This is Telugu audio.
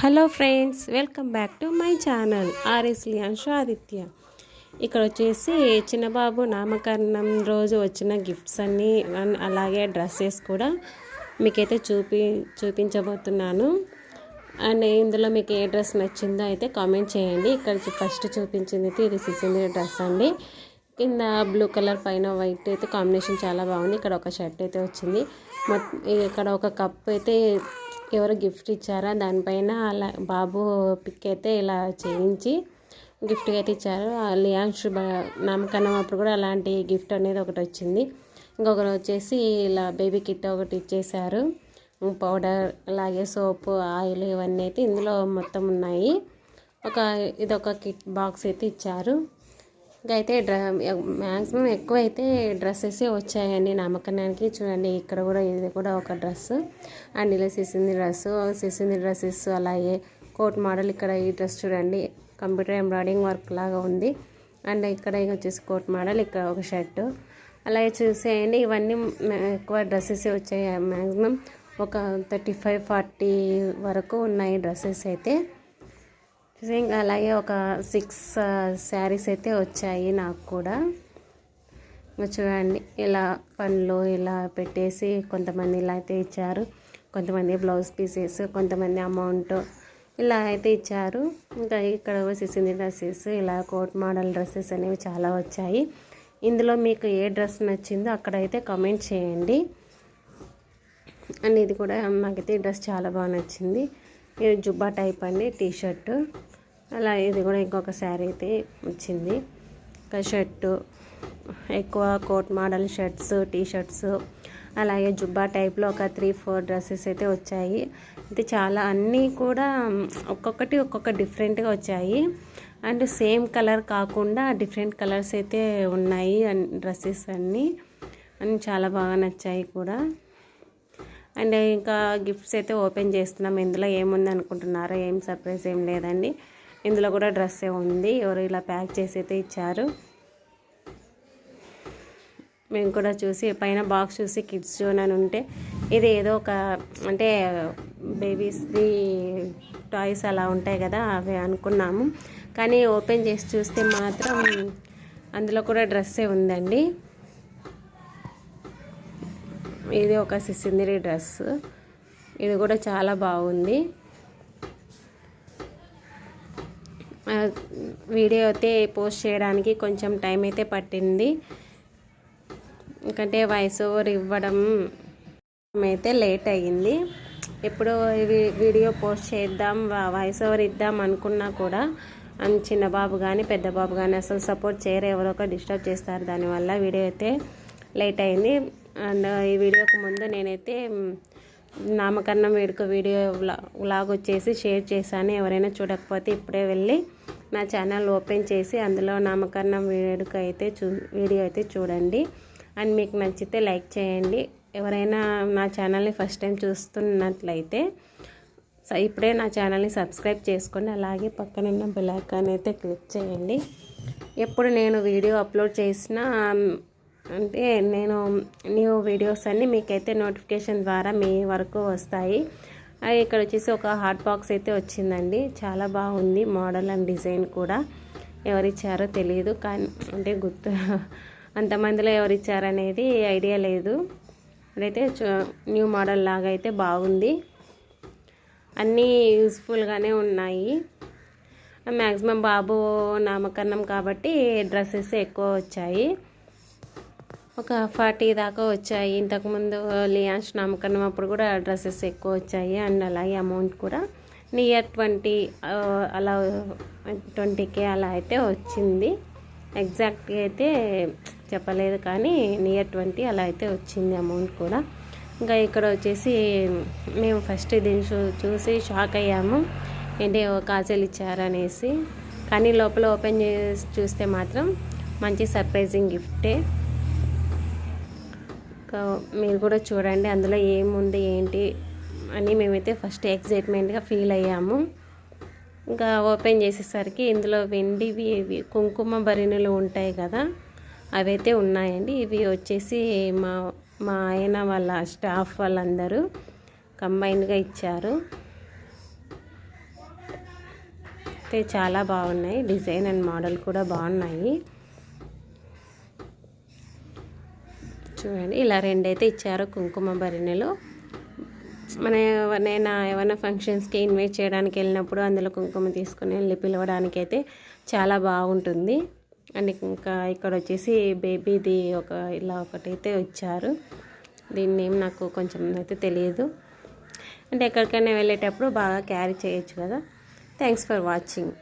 Hello friends, welcome back to my channel RS Liyanshu Aditya. ఇక్కడ వచ్చేసి చిన్నబాబు నామకరణం రోజు వచ్చిన గిఫ్ట్స్ అన్నీ అలాగే డ్రెస్సెస్ కూడా మీకైతే చూపించబోతున్నాను. అండ్ ఇందులో మీకు ఏ డ్రెస్ నచ్చిందో అయితే కామెంట్ చేయండి. ఇక్కడ ఫస్ట్ చూపించింది అయితే ఇది సిసింద్రి డ్రెస్ అండి. కింద బ్లూ కలర్ పైన వైట్ అయితే కాంబినేషన్ చాలా బాగుంది. ఇక్కడ ఒక షర్ట్ అయితే వచ్చింది. ఇక్కడ ఒక కప్ అయితే ఎవరు గిఫ్ట్ ఇచ్చారా దానిపైన అలా బాబు పిక్ అయితే ఇలా చేయించి గిఫ్ట్గా అయితే ఇచ్చారు. లియాన్ష్ నామకరణం అప్పుడు కూడా అలాంటి గిఫ్ట్ అనేది ఒకటి వచ్చింది. ఇంకొకరు వచ్చేసి ఇలా బేబీ కిట్ ఒకటి ఇచ్చేసారు. పౌడర్ అలాగే సోపు ఆయిల్ ఇవన్నీ అయితే ఇందులో మొత్తం ఉన్నాయి. ఇదొక కిట్ బాక్స్ అయితే ఇచ్చారు. ఇంకైతే మ్యాక్సిమం ఎక్కువ అయితే డ్రెస్సెస్ వచ్చాయండి నామకరణానికి. చూడండి ఇక్కడ కూడా ఇది కూడా ఒక డ్రెస్ అండ్ ఇలా సిసింది డ్రెస్సెస్ అలాగే కోట్ మోడల్. ఇక్కడ ఈ డ్రెస్ చూడండి కంప్యూటర్ ఎంబ్రాయిడింగ్ వర్క్ లాగా ఉంది. అండ్ ఇక్కడ వచ్చేసి కోట్ మోడల్, ఇక్కడ ఒక షర్టు అలాగే చూసేయండి. ఇవన్నీ ఎక్కువ డ్రెస్సెస్ వచ్చాయి. మ్యాక్సిమం ఒక 35-40 వరకు ఉన్నాయి డ్రెస్సెస్ అయితే. ఇంకా అలాగే ఒక 6 శారీస్ అయితే వచ్చాయి నాకు కూడా. చూడండి ఇలా పనులు ఇలా పెట్టేసి కొంతమంది ఇలా అయితే ఇచ్చారు, కొంతమంది బ్లౌజ్ పీసెస్, కొంతమంది అమౌంట్ ఇలా అయితే ఇచ్చారు. ఇంకా ఇక్కడ సిసింది డ్రెస్సెస్ ఇలా కోట్ మోడల్ డ్రెస్సెస్ అనేవి చాలా వచ్చాయి. ఇందులో మీకు ఏ డ్రెస్ నచ్చిందో అక్కడైతే కామెంట్ చేయండి. అండ్ ఇది కూడా నాకైతే ఈ డ్రెస్ చాలా బాగా నచ్చింది. ఇది జుబ్బా టైప్ అండి, టీషర్టు. అలా ఇది కూడా ఇంకొక శారీ అయితే వచ్చింది. ఒక షర్టు, ఎక్కువ కోట్ మోడల్ షర్ట్స్, టీషర్ట్స్ అలాగే జుబ్బా టైప్లో ఒక 3-4 డ్రెస్సెస్ అయితే వచ్చాయి. ఇది చాలా అన్నీ కూడా ఒక్కొక్క డిఫరెంట్గా వచ్చాయి. అండ్ సేమ్ కలర్ కాకుండా డిఫరెంట్ కలర్స్ అయితే ఉన్నాయి డ్రెస్సెస్ అన్నీ చాలా బాగా నచ్చాయి కూడా. అండ్ ఇంకా గిఫ్ట్స్ అయితే ఓపెన్ చేస్తున్నాం. ఇందులో ఏముంది అనుకుంటున్నారో, ఏం సర్ప్రైజ్ ఏం లేదండి. ఇందులో కూడా డ్రెస్సే ఉంది. ఎవరు ఇలా ప్యాక్ చేసి అయితే ఇచ్చారు. మేము కూడా చూసి పైన బాక్స్ చూసి కిడ్స్ జోన్ అని ఉంటే ఇది ఏదో ఒక అంటే బేబీస్ది టాయ్స్ అలా ఉంటాయి కదా అవి అనుకున్నాము. కానీ ఓపెన్ చేసి చూస్తే మాత్రం అందులో కూడా డ్రెస్సే ఉందండి. ఇది ఒక సిసింద్రి డ్రెస్, ఇది కూడా చాలా బాగుంది. వీడియో అయితే పోస్ట్ చేయడానికి కొంచెం టైం అయితే పట్టింది, ఎందుకంటే వాయిస్ ఓవర్ ఇవ్వడం అయితే లేట్ అయ్యింది. ఎప్పుడు వీడియో పోస్ట్ చేద్దాం వాయిస్ ఓవర్ ఇద్దాం అనుకున్నా కూడా చిన్న బాబు కానీ పెద్ద బాబు కానీ అసలు సపోర్ట్ చేయరు, ఎవరో ఒక డిస్టర్బ్ చేస్తారు. దానివల్ల వీడియో అయితే లేట్ అయింది. అండ్ ఈ వీడియోకి ముందు నేనైతే నామకరణం వేడుక వీడియో వ్లాగ్ వచ్చేసి షేర్ చేశాను. ఎవరైనా చూడకపోతే ఇప్పుడే వెళ్ళి నా ఛానల్ ఓపెన్ చేసి అందులో నామకరణం వేడుక అయితే వీడియో అయితే చూడండి. అండ్ మీకు నచ్చితే లైక్ చేయండి. ఎవరైనా నా ఛానల్ని ఫస్ట్ టైం చూస్తున్నట్లయితే ఇప్పుడే నా ఛానల్ని సబ్స్క్రైబ్ చేసుకోండి. అలాగే పక్కనున్న బెల్ ఐకాన్ అయితే క్లిక్ చేయండి. ఎప్పుడు నేను వీడియో అప్లోడ్ చేసినా అంటే నేను న్యూ వీడియోస్ అన్నీ మీకైతే నోటిఫికేషన్ ద్వారా మీ వరకు వస్తాయి. ఇక్కడ వచ్చేసి ఒక హాట్ బాక్స్ అయితే వచ్చిందండి. చాలా బాగుంది మోడల్ అండ్ డిజైన్ కూడా. ఎవరిచ్చారో తెలియదు, కానీ అంటే గుర్తు అంతమందిలో ఎవరిచ్చారనేది ఐడియా లేదు. అదైతే న్యూ మోడల్ లాగా అయితే బాగుంది. అన్నీ యూస్ఫుల్గానే ఉన్నాయి. మ్యాక్సిమం బాబు నామకరణం కాబట్టి డ్రెస్సెస్ ఎక్కువ వచ్చాయి. ఒక 40 దాకా వచ్చాయి. ఇంతకుముందు లియాన్స్ నామకరణం అప్పుడు కూడా డ్రెస్సెస్ ఎక్కువ వచ్చాయి. అండ్ అలాగే అమౌంట్ కూడా నియర్ 20 అలా 20K అలా అయితే వచ్చింది. ఎగ్జాక్ట్గా అయితే చెప్పలేదు, కానీ నియర్ 20 అలా అయితే వచ్చింది అమౌంట్ కూడా. ఇంకా ఇక్కడ వచ్చేసి మేము ఫస్ట్ దీన్ని చూసి షాక్ అయ్యాము, ఏంటి కాజల్ ఇచ్చారనేసి. కానీ లోపల ఓపెన్ చేసి చూస్తే మాత్రం మంచి సర్ప్రైజింగ్ గిఫ్టే. మీరు కూడా చూడండి అందులో ఏముంది ఏంటి అని మేమైతే ఫస్ట్ ఎక్సైట్మెంట్గా ఫీల్ అయ్యాము. ఇంకా ఓపెన్ చేసేసరికి ఇందులో వెండివి కుంకుమ భరిణులు ఉంటాయి కదా అవైతే ఉన్నాయండి. ఇవి వచ్చేసి మా ఆయన వాళ్ళ స్టాఫ్ వాళ్ళందరూ కంబైన్డ్గా ఇచ్చారు. అయితే చాలా బాగున్నాయి, డిజైన్ అండ్ మోడల్ కూడా బాగున్నాయి. చూడండి ఇలా రెండైతే ఇచ్చారు కుంకుమ భరిణెలు. నేను ఏమైనా ఫంక్షన్స్కి ఇన్వైట్ చేయడానికి వెళ్ళినప్పుడు అందులో కుంకుమ తీసుకుని వెళ్ళి పిలవడానికి అయితే చాలా బాగుంటుంది. అండ్ ఇంకా ఇక్కడ వచ్చేసి బేబీది ఇలా ఒకటైతే ఇచ్చారు. దీని నేమ్ నాకు కొంచెం అయితే తెలియదు. అంటే ఎక్కడికైనా వెళ్ళేటప్పుడు బాగా క్యారీ చేయొచ్చు కదా. Thanks for watching.